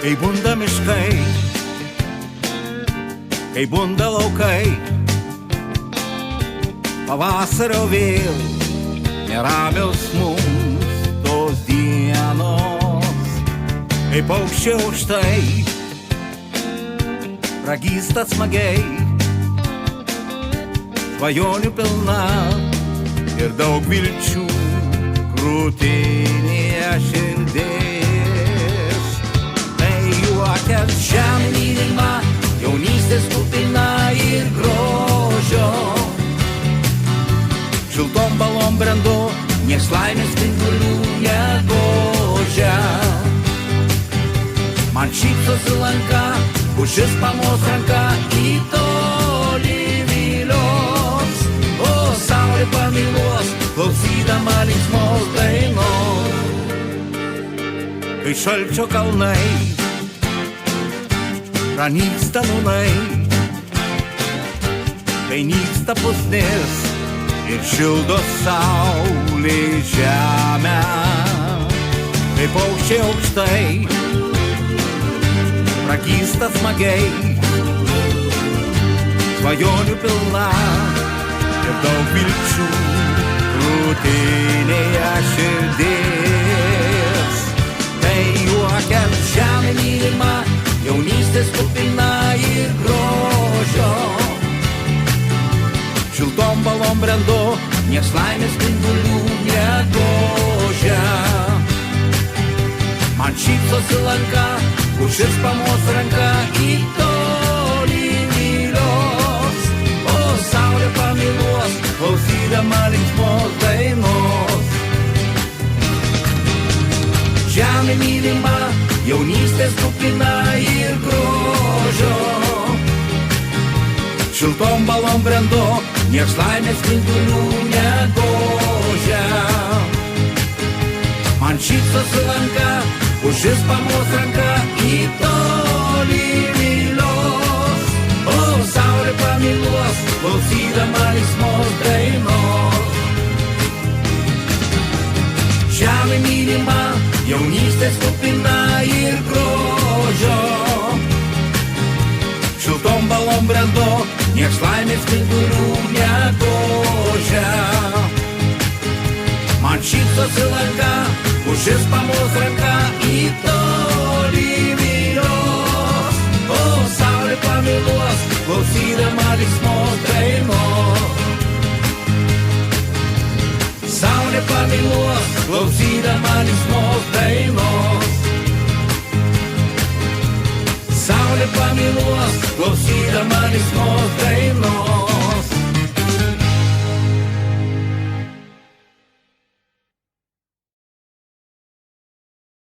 kai bunda miškai, kai bunda laukai, pavasario vėl neramios mums tos dienos, kai paukščiai aukštai pragysta smagiai, svajonių pilna ir daug vilčių krūtinėje širdis. Tai juokias žemė mylima, jaunystės kupina ir grožio. Šiltom balom brendu, nieks laimės spindulių negožia. Man šypsosi lanka, pušis pamos ranka į tolį vylios, o saulė pamyluos, klausydama linksmos dainos. Kai šalčio kalnai pranyksta nūnai, kai nyksta pusnis ir šildo saulė žemę, kai paukščiai aukštai pragysta smagiai, svajonių pilna ir daug vilčių krūtinėje širdis. Tai juokias žemė mylima, jaunystės kupina ir grožio. Šiltom balom brendu, nieks laimės spindulių negožia. Man šypsosi lanka, pušis pamos ranka į tolį vylios, o saulė pamyluos, klausydama linksmos dainos. Žemė mylima, jaunystės kupina ir grožio. Šiltom balom brendu, nieks laimės spindulių negožia. Man šypsosi lanka, pušis pamos ranka į tolį vylios, o saulė pamyluos, klausydama linksmos dainos. Žemė mylima, jaunystės kupina ir grožio. Šiltom balom brendu, nieks laimės spindulių negožia. Man šypsosi lanka, pušis pamos ranka į tolį vylios, o saulė pamyluos, klausydama linksmos dainos. Saulė pamyluos, klausydama linksmos dainos. Saulė pamyluos, klausydama linksmos dainos.